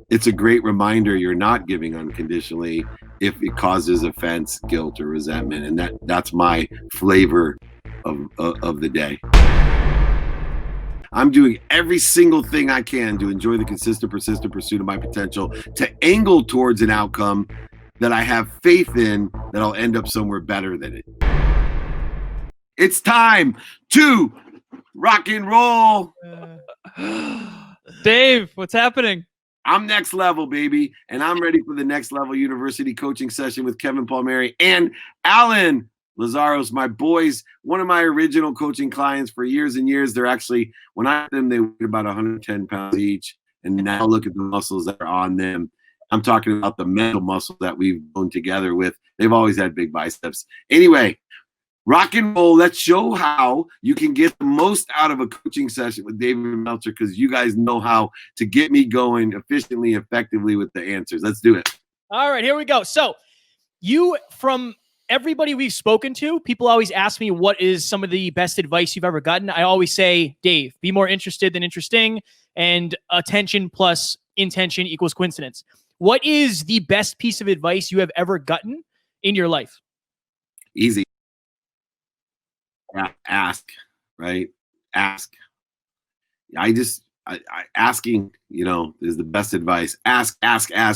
it's a great reminder you're not giving unconditionally if it causes offense, guilt, or resentment. And that's my flavor of the day. I'm doing every single thing I can to enjoy the consistent, persistent pursuit of my potential, to angle towards an outcome that I have faith in that I'll end up somewhere better than it. It's time to rock and roll. Dave, what's happening? I'm next level, baby, and I'm ready for the next level university coaching session with Kevin Palmieri and Alan Lazaros, my boys, one of my original coaching clients for years and years. They're actually, when I met them, they weighed about 110 pounds each, and now look at the muscles that are on them. I'm talking about the mental muscle that we've grown together with. They've always had big biceps. Anyway, rock and roll. Let's show how you can get the most out of a coaching session with Dave Meltzer, because you guys know how to get me going efficiently, effectively with the answers. Let's do it. All right, here we go. So from everybody we've spoken to, people always ask me, what is some of the best advice you've ever gotten? I always say, Dave, be more interested than interesting, and attention plus intention equals coincidence. What is the best piece of advice you have ever gotten in your life? Easy. Ask, right? Ask. Asking, is the best advice. Ask.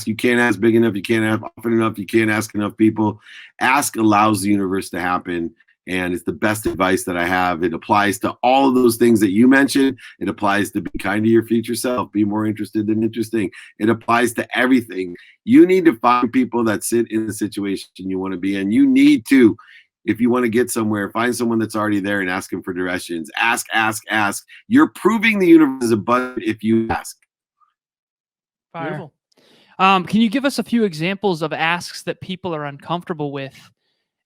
You can't ask big enough. You can't ask often enough. You can't ask enough people. Ask allows the universe to happen. And it's the best advice that I have. It applies to all of those things that you mentioned. It applies to be kind to your future self, be more interested than interesting. It applies to everything. You need to find people that sit in the situation you want to be in. You need to, if you want to get somewhere, find someone that's already there and ask them for directions. Ask. You're proving the universe is abundant if you ask. Beautiful. Can you give us a few examples of asks that people are uncomfortable with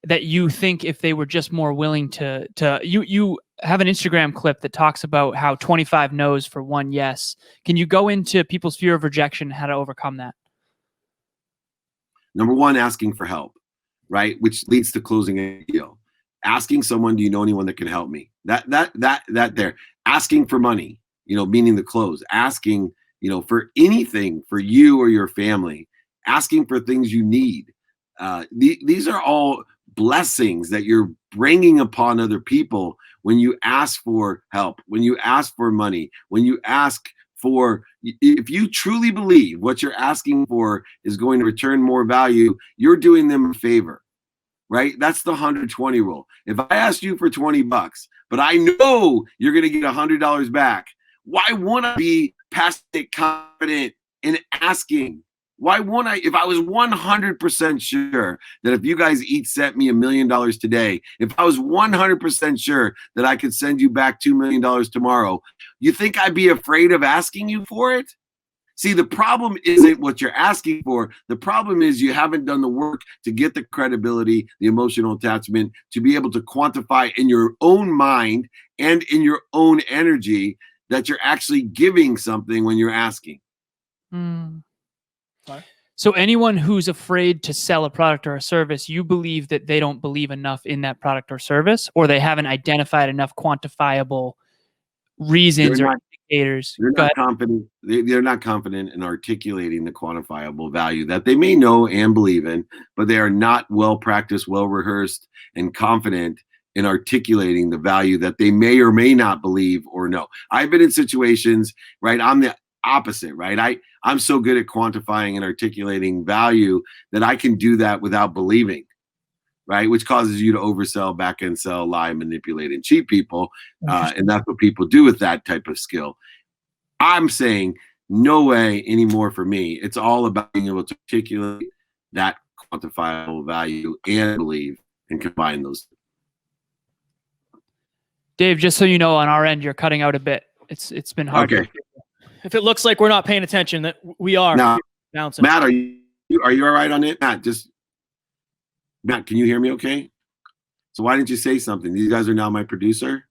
that you think if they were just more willing to you have an Instagram clip that talks about how 25 no's for one yes. Can you go into people's fear of rejection, how to overcome that? Number one, asking for help, right? Which leads to closing a deal. Asking someone, do you know anyone that can help me? That there. Asking for money, meaning the close. Asking, for anything for you or your family. Asking for things you need. These are all blessings that you're bringing upon other people when you ask for help, when you ask for money, when you ask for, if you truly believe what you're asking for is going to return more value, you're doing them a favor, right? That's the 120 rule. If I ask you for $20, but I know you're going to get $100 back, why won't I be passionate, confident in asking? Why won't I? If I was 100% sure that if you guys each sent me $1 million today, if I was 100% sure that I could send you back $2 million tomorrow, you think I'd be afraid of asking you for it? See, the problem isn't what you're asking for. The problem is you haven't done the work to get the credibility, the emotional attachment, to be able to quantify in your own mind and in your own energy that you're actually giving something when you're asking. So anyone who's afraid to sell a product or a service, you believe that they don't believe enough in that product or service, or they haven't identified enough quantifiable reasons or indicators. They're not confident. They're not confident in articulating the quantifiable value that they may know and believe in, but they are not well practiced, well rehearsed, and confident in articulating the value that they may or may not believe or know. I've been in situations, right? I'm the opposite, right? I'm so good at quantifying and articulating value that I can do that without believing, right? Which causes you to oversell, back end sell, lie, manipulate, and cheat people. And that's what people do with that type of skill. I'm saying no way anymore for me. It's all about being able to articulate that quantifiable value and believe and combine those. Dave, just so you know, on our end, you're cutting out a bit. It's been hard. Okay. If it looks like we're not paying attention, that we are. Now, bouncing. Matt, are you all right on it? Matt, can you hear me okay? So why didn't you say something? These guys are now my producer.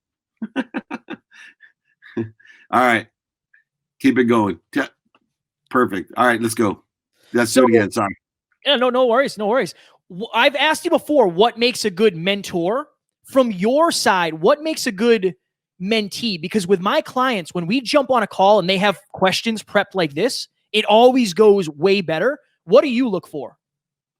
All right. Keep it going. Perfect. All right, let's go. Let's do it again. Sorry. Yeah, no worries. I've asked you before, what makes a good mentor? From your side, what makes a good mentee? Because with my clients, when we jump on a call and they have questions prepped like this, it always goes way better. What do you look for?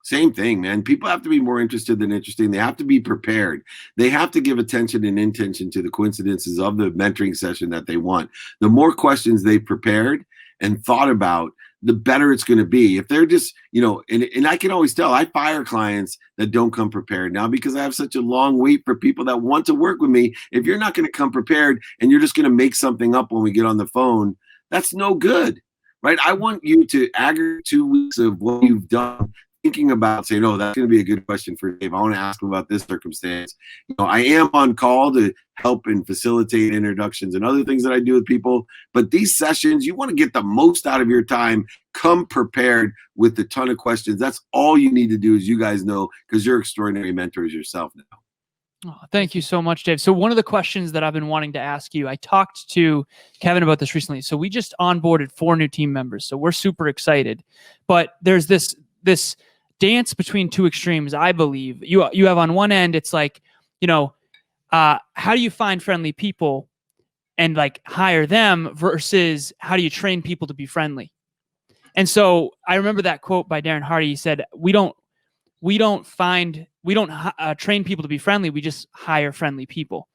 Same thing, man. People have to be more interested than interesting. They have to be prepared. They have to give attention and intention to the coincidences of the mentoring session that they want. The more questions they've prepared and thought about, the better it's going to be. If they're just, and I can always tell, I fire clients that don't come prepared now because I have such a long wait for people that want to work with me. If you're not going to come prepared and you're just going to make something up when we get on the phone, that's no good, right? I want you to aggregate 2 weeks of what you've done, thinking about saying, oh, that's going to be a good question for Dave. I want to ask him about this circumstance. I am on call to help and facilitate introductions and other things that I do with people. But these sessions, you want to get the most out of your time. Come prepared with a ton of questions. That's all you need to do, as you guys know, because you're extraordinary mentors yourself now. Oh, thank you so much, Dave. So one of the questions that I've been wanting to ask you, I talked to Kevin about this recently. So we just onboarded 4 new team members. So we're super excited. But there's this dance between 2 extremes, I believe. You have on one end, it's like, how do you find friendly people and like hire them versus how do you train people to be friendly? And so I remember that quote by Darren Hardy. He said, we don't train people to be friendly. We just hire friendly people.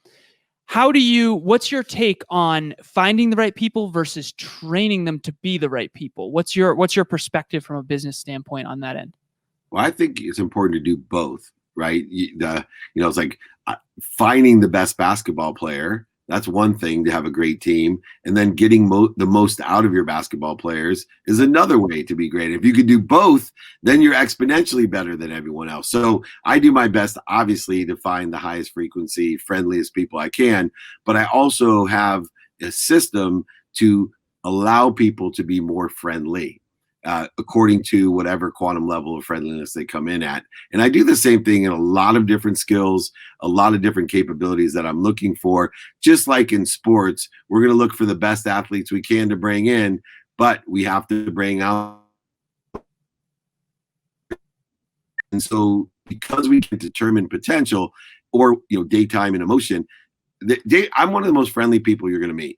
What's your take on finding the right people versus training them to be the right people? What's your perspective from a business standpoint on that end? Well, I think it's important to do both, right? It's like finding the best basketball player. That's one thing, to have a great team. And then getting the most out of your basketball players is another way to be great. If you could do both, then you're exponentially better than everyone else. So I do my best, obviously, to find the highest frequency, friendliest people I can. But I also have a system to allow people to be more friendly, according to whatever quantum level of friendliness they come in at. And I do the same thing in a lot of different skills, a lot of different capabilities that I'm looking for. Just like in sports, we're going to look for the best athletes we can to bring in, but we have to bring out. And so because we can determine potential or, daytime and emotion, I'm one of the most friendly people you're going to meet.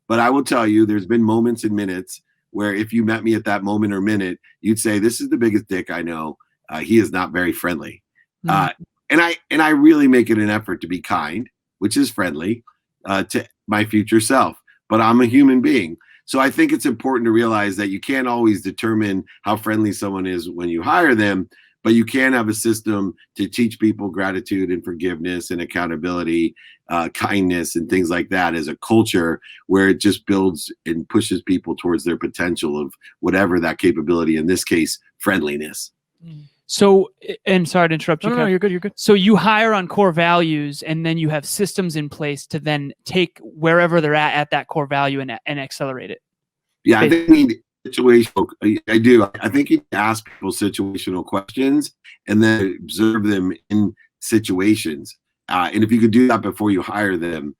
But I will tell you, there's been moments and minutes where if you met me at that moment or minute, you'd say, this is the biggest dick I know. He is not very friendly. Mm-hmm. And I really make it an effort to be kind, which is friendly, to my future self. But I'm a human being. So I think it's important to realize that you can't always determine how friendly someone is when you hire them, but you can have a system to teach people gratitude and forgiveness and accountability, kindness and things like that as a culture where it just builds and pushes people towards their potential of whatever that capability, in this case, friendliness. So, and sorry to interrupt you. No, you're good. You're good. So you hire on core values, and then you have systems in place to then take wherever they're at that core value and accelerate it. Yeah, I think you need situational. I do. I think you ask people situational questions and then observe them in situations. And if you could do that before you hire them,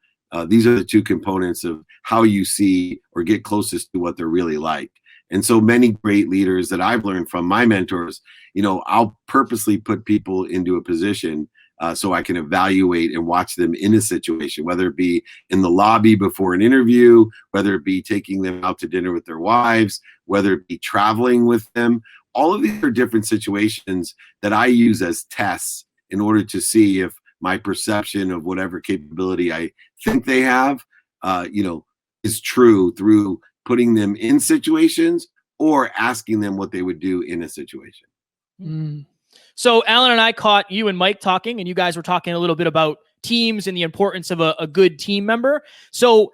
these are the 2 components of how you see or get closest to what they're really like. And so many great leaders that I've learned from my mentors, I'll purposely put people into a position so I can evaluate and watch them in a situation, whether it be in the lobby before an interview, whether it be taking them out to dinner with their wives, whether it be traveling with them. All of these are different situations that I use as tests in order to see if my perception of whatever capability I think they have, is true through putting them in situations or asking them what they would do in a situation. Mm. So Alan and I caught you and Mike talking, and you guys were talking a little bit about teams and the importance of a good team member. So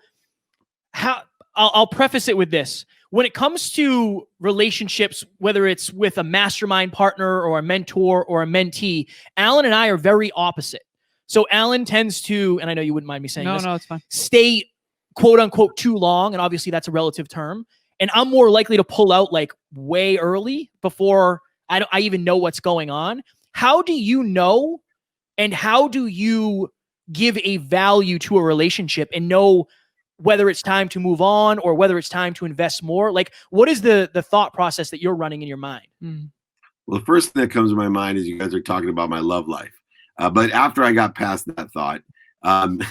I'll preface it with this. When it comes to relationships, whether it's with a mastermind partner or a mentor or a mentee, Alan and I are very opposite. So Alan tends to, and I know you wouldn't mind me saying this, no, it's fine, stay quote unquote too long. And obviously that's a relative term. And I'm more likely to pull out like way early before I even know what's going on. How do you know, and how do you give a value to a relationship and know whether it's time to move on or whether it's time to invest more? Like, what is the thought process that you're running in your mind? Well, the first thing that comes to my mind is you guys are talking about my love life. But after I got past that thought, Um,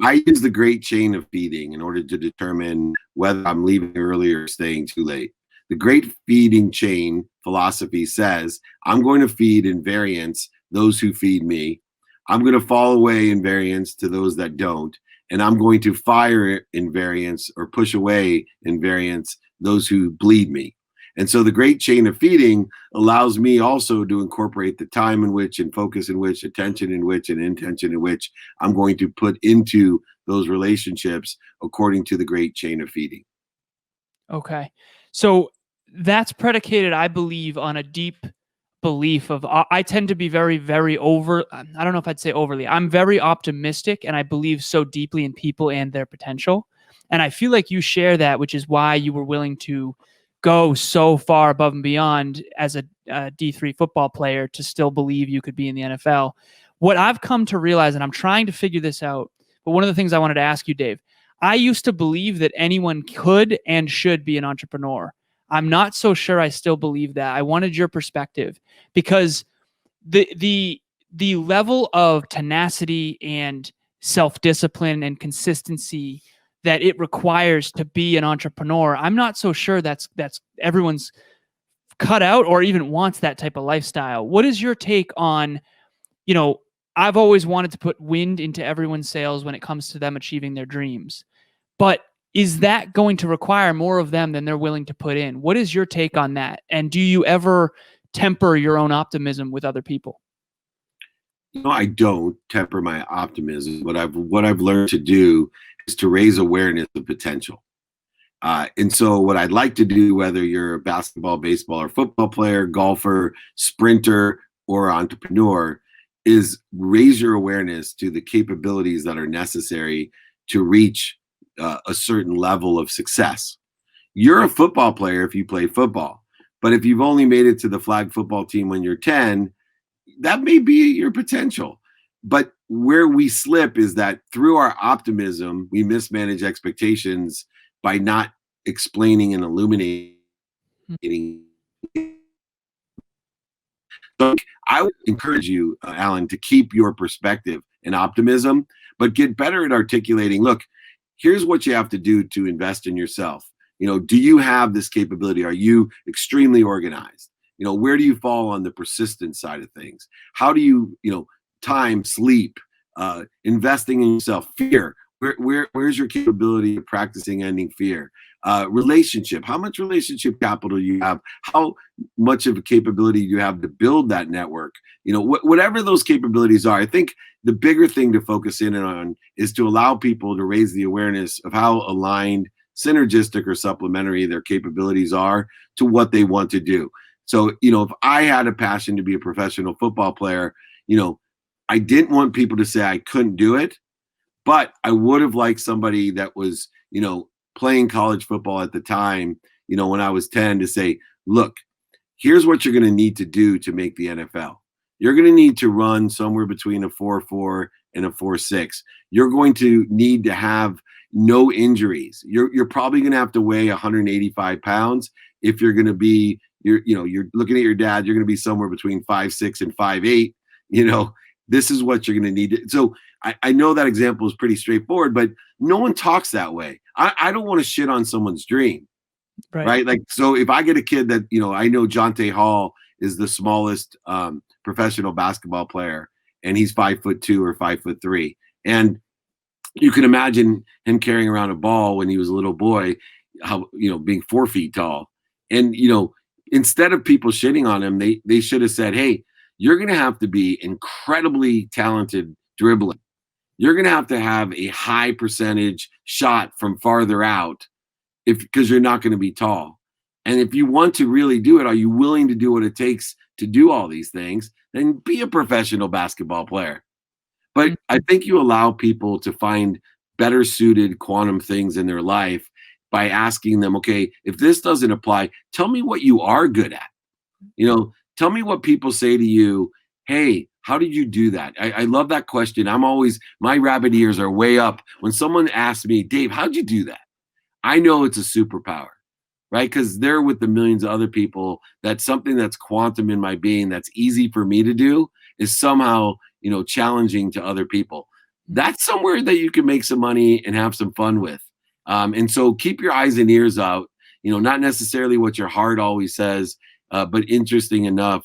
I use the great chain of feeding in order to determine whether I'm leaving early or staying too late. The great feeding chain philosophy says I'm going to feed in variance those who feed me. I'm going to fall away in variance to those that don't. And I'm going to fire in variance or push away in variance those who bleed me. And so the great chain of feeding allows me also to incorporate the time in which and focus in which, attention in which, and intention in which I'm going to put into those relationships according to the great chain of feeding. Okay. So that's predicated, I believe, on a deep belief of I tend to be very, very I don't know if I'd say overly. I'm very optimistic and I believe so deeply in people and their potential. And I feel like you share that, which is why you were willing to go so far above and beyond as a D3 football player to still believe you could be in the NFL. What I've come to realize, and I'm trying to figure this out, but one of the things I wanted to ask you, Dave, I used to believe that anyone could and should be an entrepreneur. I'm not so sure I still believe that. I wanted your perspective because the level of tenacity and self-discipline and consistency that it requires to be an entrepreneur, I'm not so sure that's everyone's cut out or even wants that type of lifestyle. What is your take on, I've always wanted to put wind into everyone's sails when it comes to them achieving their dreams. But is that going to require more of them than they're willing to put in? What is your take on that? And do you ever temper your own optimism with other people? I don't temper my optimism. What I've learned to do is to raise awareness of potential. And so what I'd like to do, whether you're a basketball, baseball, or football player, golfer, sprinter, or entrepreneur, is raise your awareness to the capabilities that are necessary to reach a certain level of success. You're a football player if you play football, but if you've only made it to the flag football team when you're 10, that may be your potential. But where we slip is that through our optimism, we mismanage expectations by not explaining and illuminating. So I would encourage you, Alan, to keep your perspective and optimism, but get better at articulating, look, here's what you have to do to invest in yourself. Do you have this capability? Are you extremely organized? Where do you fall on the persistent side of things? How do you, time, sleep, investing in yourself, fear? Where's your capability of practicing ending fear? Relationship, how much relationship capital you have? How much of a capability you have to build that network? Whatever those capabilities are, I think the bigger thing to focus in on is to allow people to raise the awareness of how aligned, synergistic, or supplementary their capabilities are to what they want to do. So, if I had a passion to be a professional football player, I didn't want people to say I couldn't do it, but I would have liked somebody that was, playing college football at the time, when I was 10 to say, look, here's what you're going to need to do to make the NFL. You're going to need to run somewhere between a 4.4 and a 4.6. You're going to need to have no injuries. You're probably going to have to weigh 185 pounds. If you're going to be, you're looking at your dad, you're going to be somewhere between 5'6" and 5'8". This is what you're going to need. So I know that example is pretty straightforward, but no one talks that way. I don't want to shit on someone's dream, right? Like, so if I get a kid that, I know Jonte Hall is the smallest professional basketball player, and he's 5'2" or 5'3", and you can imagine him carrying around a ball when he was a little boy, how, being 4 feet tall. And, instead of people shitting on him, they should have said, hey, you're going to have to be incredibly talented dribbling. You're going to have a high percentage shot from farther out because you're not going to be tall. And if you want to really do it, are you willing to do what it takes to do all these things? Then be a professional basketball player. But I think you allow people to find better suited quantum things in their life by asking them, okay, if this doesn't apply, tell me what you are good at. Tell me what people say to you. Hey, how did you do that? I love that question. My rabbit ears are way up when someone asks me, Dave, how'd you do that? I know it's a superpower, right? Because they're with the millions of other people. That's something that's quantum in my being that's easy for me to do is somehow, challenging to other people. That's somewhere that you can make some money and have some fun with. And so keep your eyes and ears out, not necessarily what your heart always says, but interesting enough,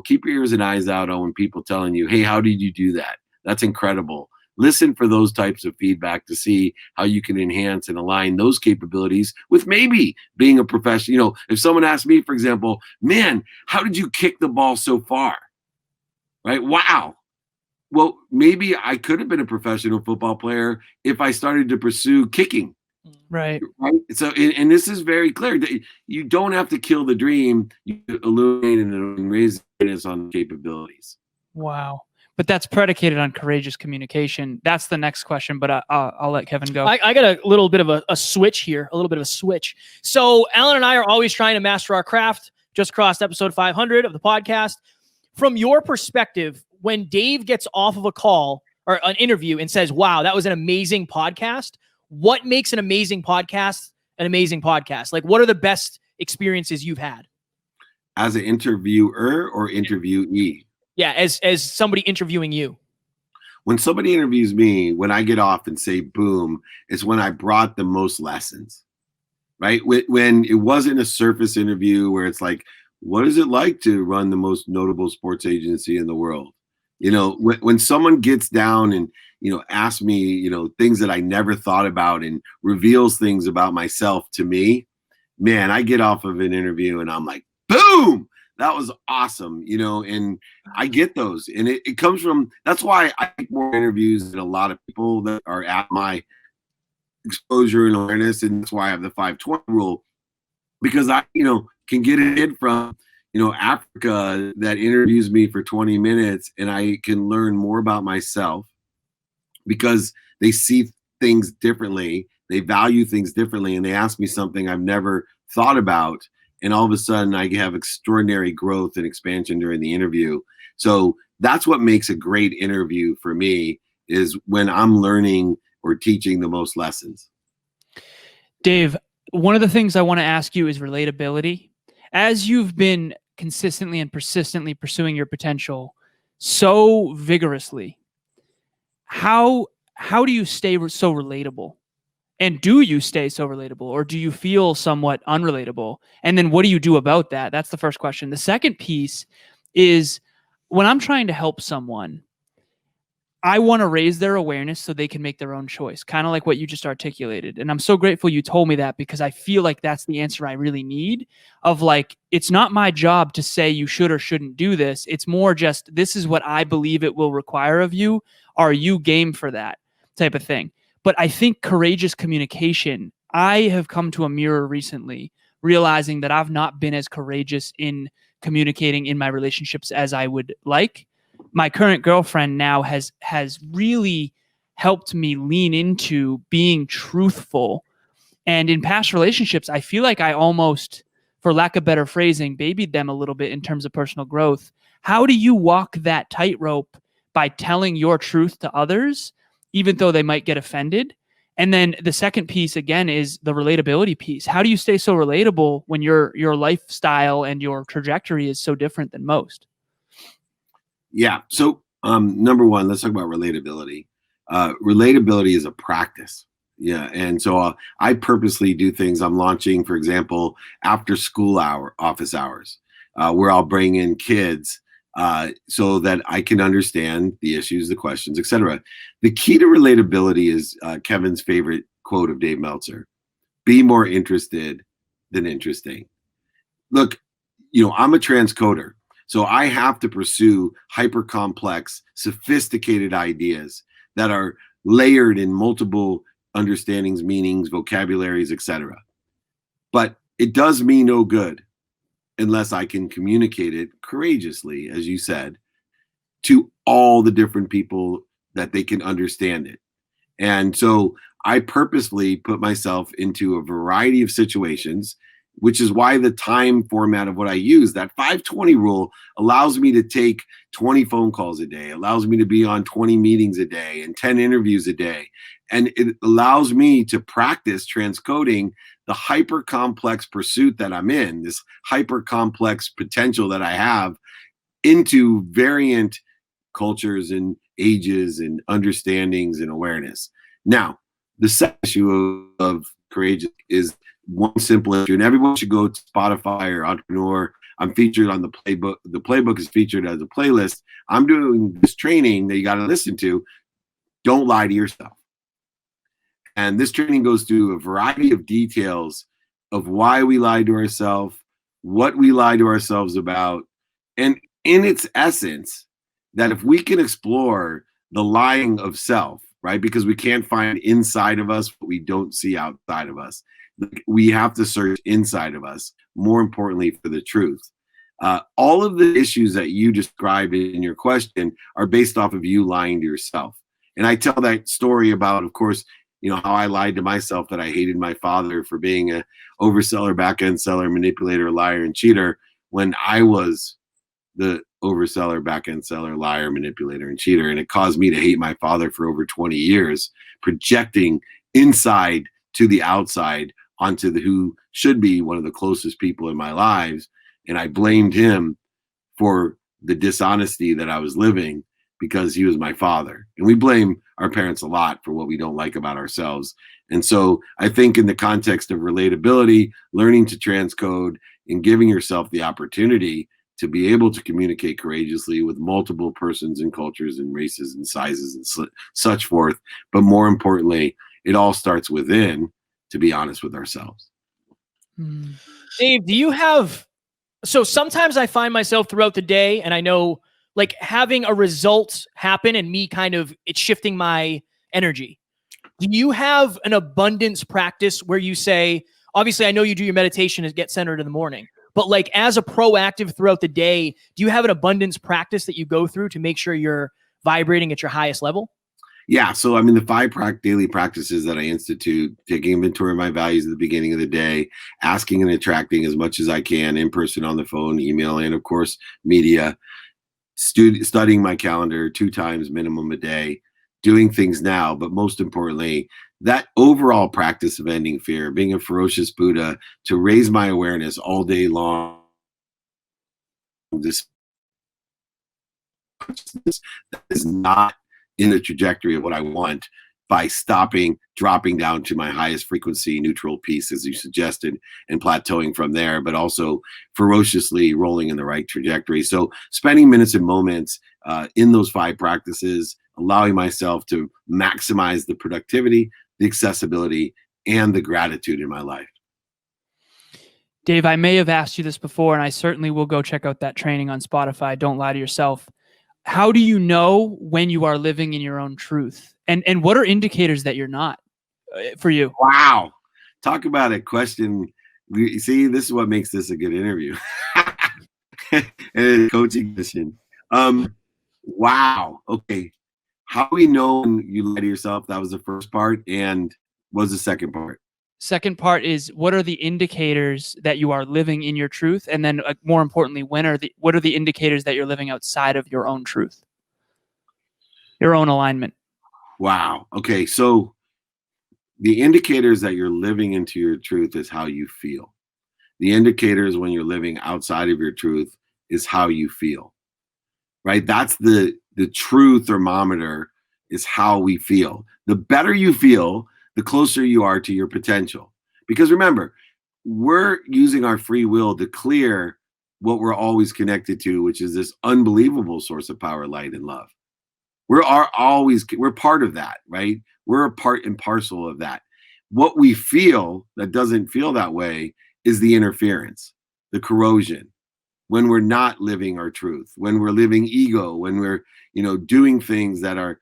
keep your ears and eyes out on when people telling you, hey, how did you do that? That's incredible. Listen for those types of feedback to see how you can enhance and align those capabilities with maybe being a professional. If someone asked me, for example, man, how did you kick the ball so far? Right? Wow. Well, maybe I could have been a professional football player if I started to pursue kicking. Right. So, and this is very clear that you don't have to kill the dream. You illuminate and raise awareness on capabilities. Wow. But that's predicated on courageous communication. That's the next question, but I'll let Kevin go. I got a little bit of a switch here, So Alan and I are always trying to master our craft. Just crossed episode 500 of the podcast. From your perspective, when Dave gets off of a call or an interview and says, wow, that was an amazing podcast, what makes an amazing podcast an amazing podcast? Like, what are the best experiences you've had? As an interviewer or interviewee? Yeah, as somebody interviewing you. When somebody interviews me, when I get off and say boom, it's when I brought the most lessons, right? When it wasn't a surface interview where it's like, what is it like to run the most notable sports agency in the world? When someone gets down and, asks me, things that I never thought about and reveals things about myself to me, man, I get off of an interview and I'm like, boom, that was awesome. And I get those. And it comes from, that's why I take more interviews than a lot of people that are at my exposure and awareness. And that's why I have the 520 rule, because I, can get a kid from, Africa that interviews me for 20 minutes and I can learn more about myself because they see things differently. They value things differently. And they ask me something I've never thought about. And all of a sudden I have extraordinary growth and expansion during the interview. So that's what makes a great interview for me, is when I'm learning or teaching the most lessons. Dave, one of the things I want to ask you is relatability. As you've been consistently and persistently pursuing your potential so vigorously, how do you stay so relatable? And do you stay so relatable, or do you feel somewhat unrelatable? And then what do you do about that? That's the first question. The second piece is, when I'm trying to help someone, I want to raise their awareness so they can make their own choice, kind of like what you just articulated. And I'm so grateful you told me that, because I feel like that's the answer I really need, of like, it's not my job to say you should or shouldn't do this. It's more just, this is what I believe it will require of you. Are you game for that type of thing? But I think courageous communication, I have come to a mirror recently, realizing that I've not been as courageous in communicating in my relationships as I would like. My current girlfriend now has really helped me lean into being truthful. And in past relationships, I feel like I almost, for lack of better phrasing, babied them a little bit in terms of personal growth. How do you walk that tightrope by telling your truth to others, even though they might get offended? And then the second piece, again, is the relatability piece. How do you stay so relatable when your lifestyle and your trajectory is so different than most? Yeah. So number one, let's talk about relatability. Relatability is a practice. Yeah. And so I purposely do things. I'm launching, for example, after school office hours, where I'll bring in kids so that I can understand the issues, the questions, etc. The key to relatability is Kevin's favorite quote of Dave Meltzer: be more interested than interesting. Look, I'm a transcoder. So I have to pursue hyper complex, sophisticated ideas that are layered in multiple understandings, meanings, vocabularies, etc. But it does me no good unless I can communicate it courageously, as you said, to all the different people that they can understand it. And so I purposefully put myself into a variety of situations, which is why the time format of what I use, that 520 rule, allows me to take 20 phone calls a day, allows me to be on 20 meetings a day and 10 interviews a day. And it allows me to practice transcoding the hyper complex pursuit that I'm in, this hyper complex potential that I have, into variant cultures and ages and understandings and awareness. Now, the second issue of courageous is one simple issue, and everyone should go to Spotify or Entrepreneur. I'm featured on the playbook. The playbook is featured as a playlist. I'm doing this training that you got to listen to. Don't lie to yourself. And this training goes through a variety of details of why we lie to ourselves, what we lie to ourselves about, and in its essence, that if we can explore the lying of self, right? Because we can't find inside of us what we don't see outside of us. We have to search inside of us, more importantly, for the truth. All of the issues that you described in your question are based off of you lying to yourself. And I tell that story about, of course, how I lied to myself that I hated my father for being a overseller, back-end seller, manipulator, liar, and cheater, when I was the overseller, back-end seller, liar, manipulator, and cheater. And it caused me to hate my father for over 20 years, projecting inside to the outside onto who should be one of the closest people in my lives. And I blamed him for the dishonesty that I was living because he was my father. And we blame our parents a lot for what we don't like about ourselves. And so I think in the context of relatability, learning to transcode and giving yourself the opportunity to be able to communicate courageously with multiple persons and cultures and races and sizes and such forth. But more importantly, it all starts within, to be honest with ourselves. Dave, do you have, so sometimes I find myself throughout the day, and I know like having a result happen and me kind of, it's shifting my energy. Do you have an abundance practice where you say, obviously I know you do your meditation to get centered in the morning, but like as a proactive throughout the day, do you have an abundance practice that you go through to make sure you're vibrating at your highest level? Yeah. So, the 5 daily practices that I institute: taking inventory of my values at the beginning of the day, asking and attracting as much as I can in person, on the phone, email, and of course, media, studying my calendar 2 times minimum a day, doing things now, but most importantly, that overall practice of ending fear, being a ferocious Buddha, to raise my awareness all day long. This is not in the trajectory of what I want, by stopping, dropping down to my highest frequency, neutral peace, as you suggested, and plateauing from there, but also ferociously rolling in the right trajectory. So spending minutes and moments in those 5 practices, allowing myself to maximize the productivity, the accessibility, and the gratitude in my life. Dave, I may have asked you this before, and I certainly will go check out that training on Spotify. Don't lie to yourself. How do you know when you are living in your own truth? And what are indicators that you're not for you? Wow. Talk about a question. See, this is what makes this a good interview. And a coaching mission. Wow. Okay. How do we know when you lie to yourself? That was the first part. And what was the second part? Second part is, what are the indicators that you are living in your truth? And then more importantly, what are the indicators that you're living outside of your own truth? Your own alignment. Wow. Okay. So the indicators that you're living into your truth is how you feel. The indicators when you're living outside of your truth is how you feel, right? That's the true thermometer, is how we feel. The better you feel, the closer you are to your potential. Because remember, we're using our free will to clear what we're always connected to, which is this unbelievable source of power, light, and love. We're part of that, right? We're a part and parcel of that. What we feel that doesn't feel that way is the interference, the corrosion, when we're not living our truth, when we're living ego, when we're, doing things that are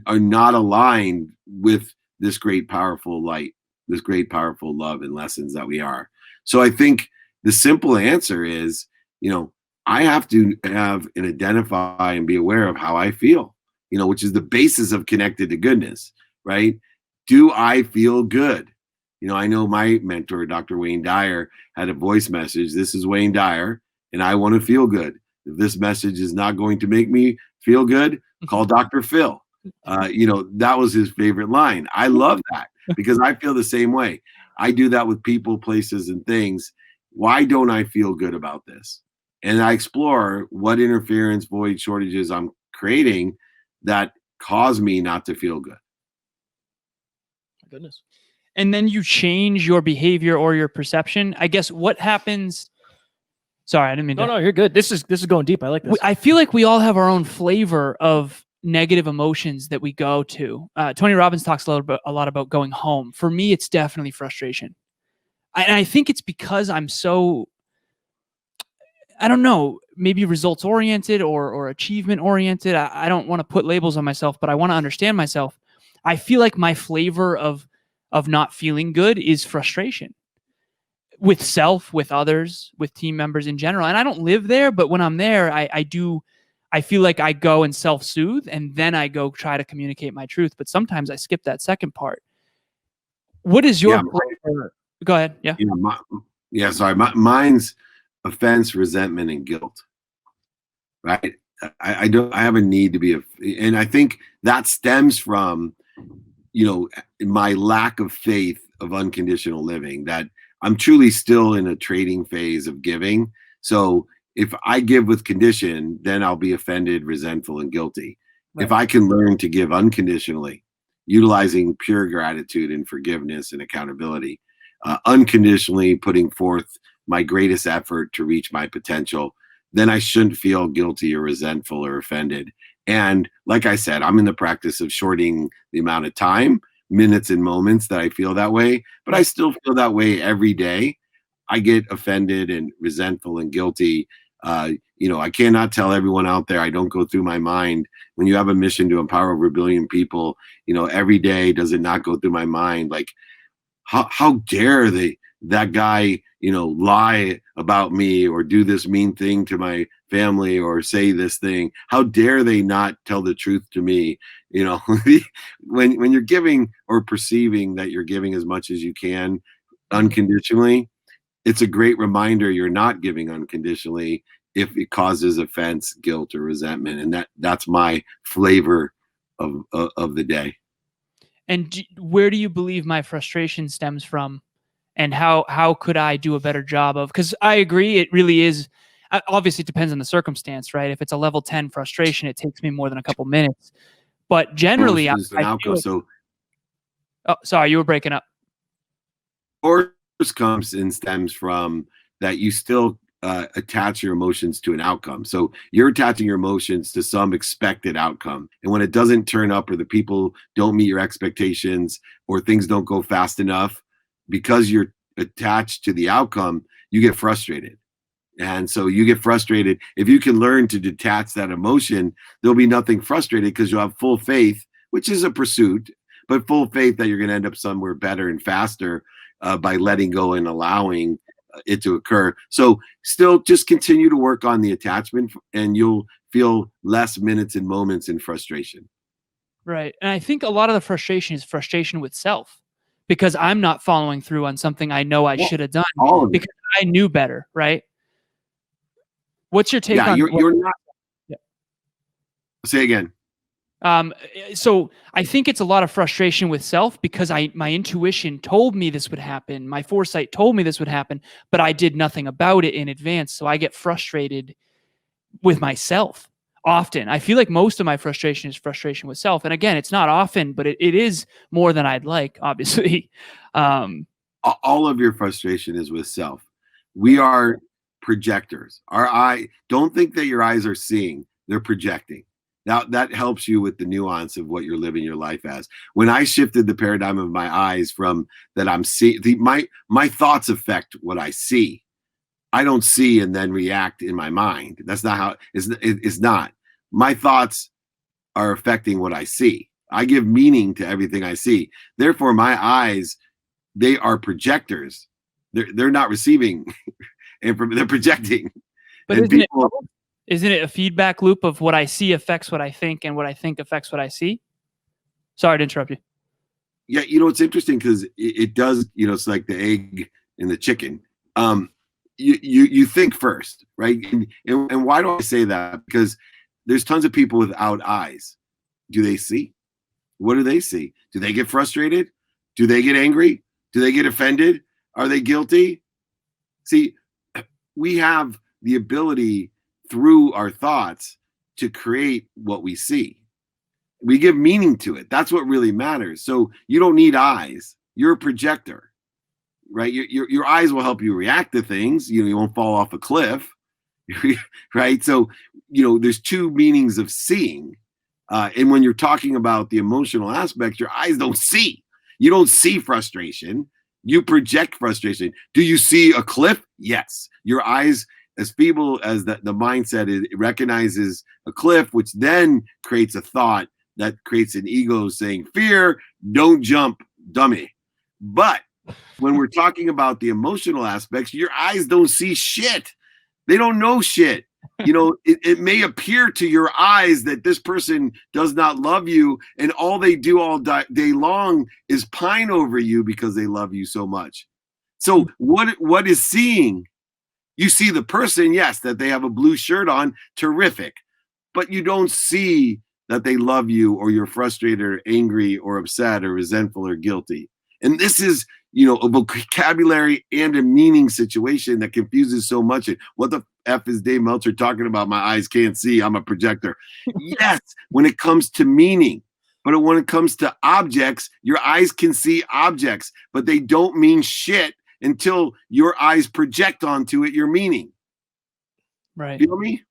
not aligned with this great, powerful light, this great, powerful love and lessons that we are. So I think the simple answer is, I have to have and identify and be aware of how I feel, which is the basis of connected to goodness, right? Do I feel good? I know my mentor, Dr. Wayne Dyer, had a voice message. This is Wayne Dyer, and I want to feel good. If this message is not going to make me feel good, call Dr. Phil. That was his favorite line. I love that because I feel the same way. I do that with people, places, and things. Why don't I feel good about this? And I explore what interference, void, shortages I'm creating that cause me not to feel good. My goodness. And then you change your behavior or your perception. I guess what happens. Sorry, I didn't mean to. No, you're good. This is going deep. I like this. I feel like we all have our own flavor of negative emotions that we go to. Tony Robbins talks a lot about going home. For me, it's definitely frustration. And I think it's because I'm so, I don't know, maybe results oriented or achievement oriented. I don't want to put labels on myself, but I want to understand myself. I feel like my flavor of not feeling good is frustration with self, with others, with team members in general. And I don't live there, but when I'm there, I feel like I go and self-soothe, and then I go try to communicate my truth. But sometimes I skip that second part. What is your flavor? Go ahead. Yeah. Sorry. Mine's offense, resentment, and guilt. Right. I have a need to be and I think that stems from, my lack of faith of unconditional living, that I'm truly still in a trading phase of giving. So if I give with condition, then I'll be offended, resentful, and guilty. Right. If I can learn to give unconditionally, utilizing pure gratitude and forgiveness and accountability, unconditionally putting forth my greatest effort to reach my potential, then I shouldn't feel guilty or resentful or offended. And like I said, I'm in the practice of shorting the amount of time, minutes and moments that I feel that way, but I still feel that way every day. I get offended and resentful and guilty. I cannot tell everyone out there, I don't go through my mind. When you have a mission to empower over 1 billion people, every day, does it not go through my mind? Like, how dare that guy, lie about me or do this mean thing to my family or say this thing? How dare they not tell the truth to me? When you're giving or perceiving that you're giving as much as you can unconditionally, it's a great reminder you're not giving unconditionally if it causes offense, guilt, or resentment. And that's my flavor of the day. And where do you believe my frustration stems from? And how could I do a better job of? Because I agree, it really is. Obviously, it depends on the circumstance, right? If it's a level 10 frustration, it takes me more than a couple minutes. But generally, sorry, you were breaking up. Or comes and stems from that you still attach your emotions to an outcome. So you're attaching your emotions to some expected outcome. And when it doesn't turn up, or the people don't meet your expectations, or things don't go fast enough, because you're attached to the outcome, you get frustrated. And so you get frustrated. If you can learn to detach that emotion, there'll be nothing frustrated, because you'll have full faith, which is a pursuit, but full faith that you're going to end up somewhere better and faster by letting go and allowing it to occur. So still just continue to work on the attachment, and you'll feel less minutes and moments in frustration. Right. And I think a lot of the frustration is frustration with self, because I'm not following through on something I know I should have done because I knew better, right? What's your take on? You're not. Yeah. Say again. So I think it's a lot of frustration with self, because my intuition told me this would happen. My foresight told me this would happen, but I did nothing about it in advance. So I get frustrated with myself often. I feel like most of my frustration is frustration with self. And again, it's not often, but it is more than I'd like, obviously. All of your frustration is with self. We are projectors. Don't think that your eyes are seeing, they're projecting. Now that helps you with the nuance of what you're living your life as. When I shifted the paradigm of my eyes from that I'm seeing, my thoughts affect what I see. I don't see and then react in my mind. That's not how it's not. My thoughts are affecting what I see. I give meaning to everything I see. Therefore, my eyes, they are projectors. They're not receiving, and they're projecting. But isn't it a feedback loop of what I see affects what I think, and what I think affects what I see? Sorry to interrupt you. Yeah, it's interesting, because it does. It's like the egg and the chicken. You think first, right? And why do I say that? Because there's tons of people without eyes. Do they see? What do they see? Do they get frustrated? Do they get angry? Do they get offended? Are they guilty? See, we have the ability through our thoughts to create what we see. We give meaning to it. That's what really matters. So you don't need eyes. You're a projector, right? Your eyes will help you react to things. You won't fall off a cliff, right? So, there's two meanings of seeing. And when you're talking about the emotional aspects, your eyes don't see. You don't see frustration. You project frustration. Do you see a cliff? Yes. Your eyes, as feeble as the mindset is, it recognizes a cliff, which then creates a thought that creates an ego saying, fear, don't jump, dummy. But when we're talking about the emotional aspects, your eyes don't see shit. They don't know shit. It may appear to your eyes that this person does not love you, and all they do all day long is pine over you because they love you so much. So what is seeing? You see the person, yes, that they have a blue shirt on, terrific, but you don't see that they love you, or you're frustrated or angry or upset or resentful or guilty. And this is, a vocabulary and a meaning situation that confuses so much. What the F is Dave Meltzer talking about? My eyes can't see. I'm a projector. Yes, when it comes to meaning. But when it comes to objects, your eyes can see objects, but they don't mean shit until your eyes project onto it your meaning. Right. Feel me?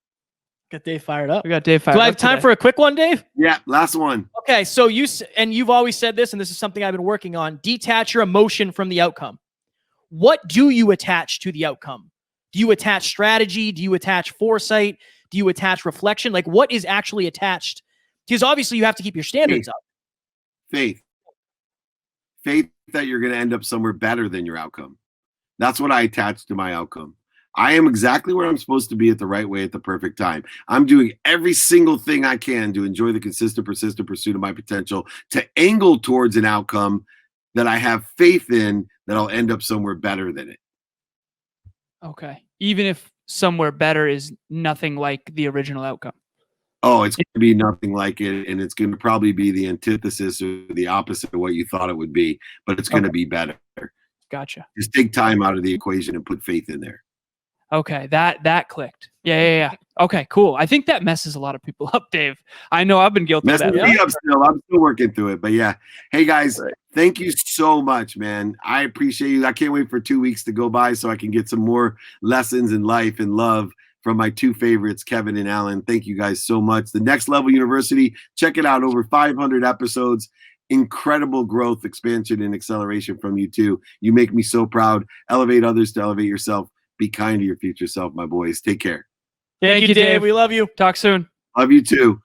Got Dave fired up. We got Dave fired up. Do I have time for a quick one, Dave? Yeah, last one. Okay, so you've always said this, and this is something I've been working on. Detach your emotion from the outcome. What do you attach to the outcome? Do you attach strategy? Do you attach foresight? Do you attach reflection? Like, what is actually attached? Because obviously you have to keep your standards up. Faith that you're going to end up somewhere better than your outcome. That's what I attach to my outcome. I am exactly where I'm supposed to be at the right way at the perfect time. I'm doing every single thing I can to enjoy the consistent, persistent pursuit of my potential, to angle towards an outcome that I have faith in, that I'll end up somewhere better than it. Okay. Even if somewhere better is nothing like the original outcome. Oh, it's going to be nothing like it, and it's going to probably be the antithesis or the opposite of what you thought it would be, but it's going to be better. Gotcha. Just take time out of the equation and put faith in there. Okay, that clicked. Yeah. Okay, cool. I think that messes a lot of people up, Dave. I know I've been guilty of that. Messing me up still. I'm still working through it, but yeah. Hey guys, thank you so much, man. I appreciate you. I can't wait for 2 weeks to go by so I can get some more lessons in life and love from my two favorites, Kevin and Alan. Thank you guys so much. The Next Level University, check it out. Over 500 episodes. Incredible growth, expansion, and acceleration from you too. You make me so proud. Elevate others to elevate yourself. Be kind to your future self, my boys. Take care. Thank you, Dave. We love you. Talk soon. Love you too.